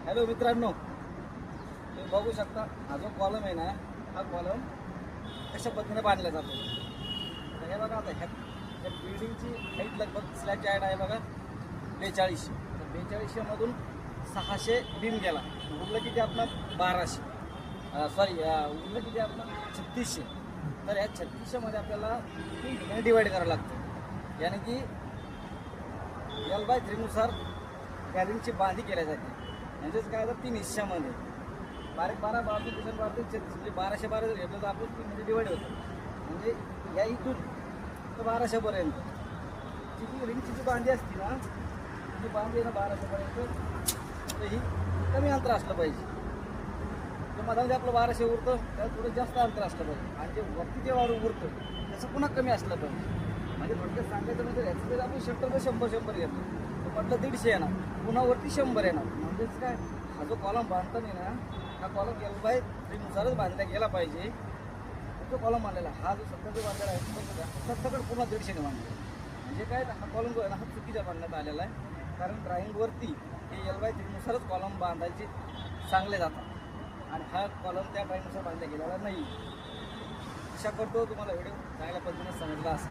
Hello मित्रांनो, तुम्ही बघू शकता हा जो कॉलम आहे ना, हा कॉलम कशा पद्धतीने बांधला जातो. तर हे बघा, आता ह्या बिल्डिंगची हाईट लगभग स्लॅबची हाईट आहे बघा 4200. तर 4200मधून 600 बीम गेला, उरलं किती आपला 1200, उरलं किती आपला 3600. तर या 3600मध्ये आपल्याला 3 ठिकाणी डिवाईड करावं लागतं. यानी की L/3 नुसार गॅलिंगची बांधी केल्या जाते. म्हणजेच काय तर 3 हिस्स्यामध्ये 12 दिवसांनी 36 म्हणजे 1212 जर घेतलं तर आपण 3 मध्ये डिवाईड होतं. म्हणजे या इथून तर 1200पर्यंत जी रिंगची जी बांधी असते ना, जी बांधी आहे ना 1200पर्यंत, तर ही कमी अंतर असलं पाहिजे. तर मध्ये आपलं 1200 उरतं, त्याला थोडं जास्त अंतर असलं पाहिजे. आणि जे वरती जे वाढून उरतं त्याचं पुन्हा कमी असलं पाहिजे. म्हणजे थोडक्यात सांगायचं म्हणजे याचं जर आपण 100 घेतलं तर म्हटलं 150 येणार, पुन्हा वरती 100 येणार. म्हणजेच काय, हा जो कॉलम बांधताना ना, हा कॉलम L/3 नुसारच बांधला गेला पाहिजे. तो कॉलम बांधलेला, हा जो सध्या जो बांधलेला आहे तो सगळं पूर्ण 150ने बांधलेला. म्हणजे काय, हा कॉलम जो आहे ना, हा चुकीचा बांधण्यात आलेला आहे. कारण ड्राईंगवरती हे L/3 नुसारच कॉलम बांधायचे चांगले जातात आणि हा कॉलम त्या ड्राईंगनुसार बांधला गेलेला नाही. आशा करतो तुम्हाला व्हिडिओ चांगल्या पद्धतीने समजला असेल.